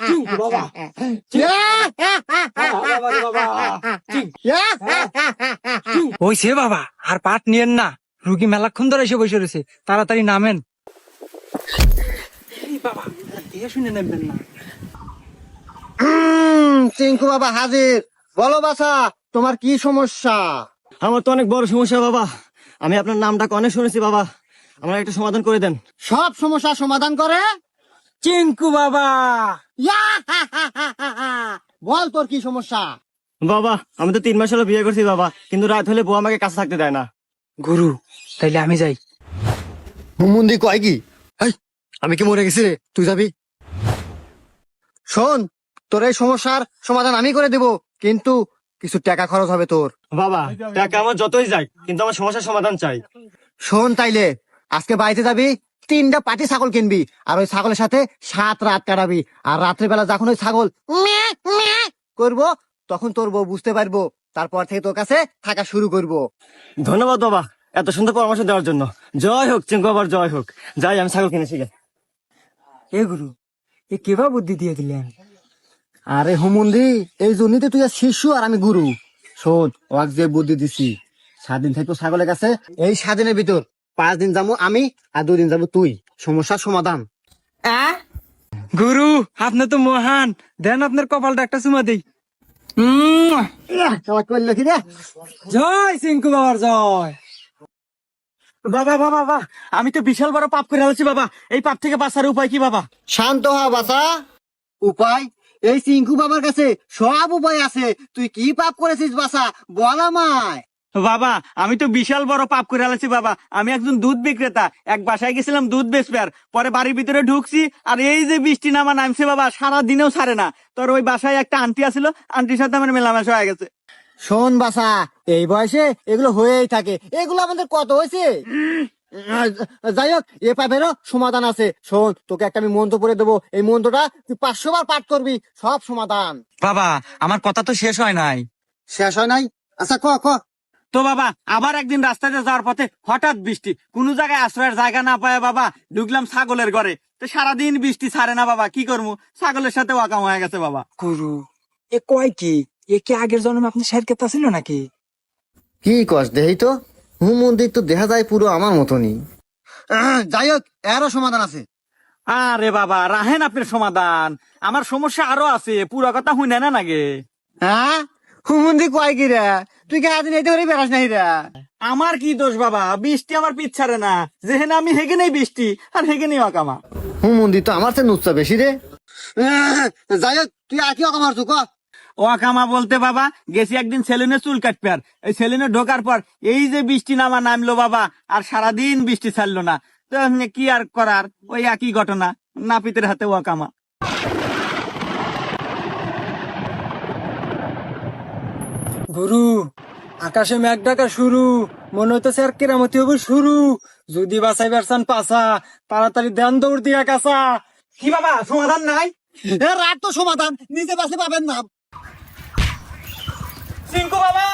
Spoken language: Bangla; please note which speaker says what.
Speaker 1: চিঙ্কু বাবা,
Speaker 2: হইছে বাবা, আর পাট নিয়েন না। রুগী মেলাক্ষণ ধরে এসে বসে রয়েছে, তাড়াতাড়ি নামেন। বাবা দিয়ে শুনে নেবেন না।
Speaker 3: চিঙ্কু বাবা হাজির। বলো বাছা, তোমার কি সমস্যা?
Speaker 1: আমার তো অনেক বড় সমস্যা বাবা। আমি আপনার নামটা অনেক শুনেছি বাবা, আমার একটা সমাধান করে দেন।
Speaker 3: সব সমস্যার সমাধান করে?
Speaker 2: চিঙ্কু বাবা,
Speaker 3: বল তোর কি সমস্যা?
Speaker 1: বাবা আমি তো 3 মাস হলো বিয়ে করছি বাবা, কিন্তু রাত হলে বউ আমাকে কাছে থাকতে দেয় না।
Speaker 2: গুরু তাইলে আমি যাই।
Speaker 3: হুমুন্দি কয় কি? আমি কি মরে গেছি রে? তুই যাবি? শোন, তোর এই সমস্যার সমাধান আমি করে দেব, কিন্তু কিছু টাকা খরচ হবে তোর।
Speaker 1: বাবা টাকা আমার যতই যাই, কিন্তু আমার সমস্যার সমাধান চাই।
Speaker 3: শোন তাইলে, আজকে বাড়িতে যাবি, 3টা পাটি ছাগল কিনবি, আর ওই ছাগলের সাথে 7 রাত কাটাবি। আর রাত্রেবেলা যখন ওই ছাগল ম্যাঁ ম্যাঁ করবো, তখন তোর বউ বুঝতে পারবো, তারপর থেকে তোর কাছে থাকা শুরু করবো।
Speaker 1: ধন্যবাদ বাবা এত সুন্দর পরামর্শ দেওয়ার জন্য। জয় হোক চিঙ্কু বাবার, জয় হোক। যাই আমি ছাগল কিনেছি গে।
Speaker 2: এ গুরু, এ কেবা বুদ্ধি দিয়ে দিলেন?
Speaker 3: আরে হুমুন্দি, এই জন্যই তো তুই আর শিশু আর আমি গুরু। শোন, ওয়াক যে বুদ্ধি দিছি, 7 দিন থাকবো ছাগলের কাছে। এই 7 দিনের ভিতর 5 দিন যাবো আমি, আর 2 দিন যাবো তুই। সমস্যার সমাধান।
Speaker 2: গুরু আপনি তো মহান, দেন আপনার কপালটা একটা চুমা দেই।
Speaker 3: করলো কি রে?
Speaker 2: জয় চিঙ্কু বাবার জয়।
Speaker 1: বাবা বাবা বাবা, আমি তো বিশাল বড় পাপ করে আছি বাবা, এই পাপ থেকে বাঁচার উপায় কি বাবা?
Speaker 3: শান্ত হ বাছা। উপায়? এই চিঙ্কু বাবার কাছে সব উপায় আছে। তুই কি পাপ করেছিস বাছা, বল আমায়।
Speaker 1: বাবা আমি তো বিশাল বড় পাপ করে আছি বাবা। আমি একজন দুধ বিক্রেতা, এক বাসায় গেছিলাম দুধ বেচবার, পরে বাড়ির ভিতরে ঢুকছি, আর এই যে বৃষ্টি নামা নামছে বাবা, সারা দিনেও ছাড়ে না। তোর ওই বাসায় একটা আন্টি আছিল, আন্টির সাথে আমার মেলামেশা হয়ে গেছে।
Speaker 3: শোন বাছা, এই বয়সে এগুলো হয়েই থাকে, এগুলো আমাদের কত হয়েছে। যাই হোক, এ পাপেরও সমাধান আছে। শোন, তোকে একটা আমি মন্ত্র পড়ে দেবো, এই মন্ত্রটা তুই 500 বার পাঠ করবি, সব সমাধান।
Speaker 2: বাবা আমার কথা তো শেষ হয় নাই।
Speaker 3: শেষ হয় নাই? আচ্ছা ক ক।
Speaker 1: তো বাবা আবার একদিন রাস্তাতে যাওয়ার পথে হঠাৎ বৃষ্টি, কোনো জায়গায় আশ্রয়ের জায়গা না পায় বাবা ঢুকলাম ছাগলের ঘরে। তো সারাদিন বৃষ্টি ছাড়ে না বাবা, কি করবো, ছাগলের সাথে ওয়াকাম হয়ে গেছে বাবা।
Speaker 2: গুরু এ কয় কি? এ কি আগের জন্মে আপনি শের কেতা ছিল নাকি?
Speaker 3: কি কস দেহি তো, মন্দির তো দেখা যায় পুরো আমার মতনই। যাই হোক, এরও সমাধান আছে।
Speaker 1: আরে বাবা রাহেন আপনার সমাধান, আমার সমস্যা আরো আছে, পুরো কথা হুই না নাগে।
Speaker 3: হ্যাঁ, হুমুন্দি কয় কি রে? তুই কে আদিন এইতে করে বেড়াস নাই রে?
Speaker 1: আমার কি দোষ বাবা, বৃষ্টি আমার পিছারে না, যেহেনে আমি হেগে নেই বৃষ্টি আর হেগে নেই ওয়াকামা।
Speaker 3: হুমুন্দি তো আমার চেয়ে নুচ্ছা বেশি রে। যাই হোক, তুই আর কি অকামার তুই ক।
Speaker 1: ওয়াকামা বলতে বাবা গেছি একদিন সেলুনে চুল কাটবে, আর এই সেলুনে ঢোকার পর এই যে বৃষ্টি নামা নামলো বাবা, আর সারাদিন বৃষ্টি ছাড়লো না। তো এমনি কি আর করার, ওই একই ঘটনা, নাপিতের হাতে ওয়াকামা।
Speaker 2: গুরু আকাশে মেঘ ডাকা শুরু, মনে হইতেছে আর কেরামতি হবে শুরু। যদি বাঁচাই বেরসান পাছা, তাড়াতাড়ি দেন দৌড় দিয়া কাছা।
Speaker 1: কি বাবা সমাধান নাই?
Speaker 3: রাত তো সমাধান, নিজে বাসে পাবেন না।
Speaker 1: চিঙ্কু বাবা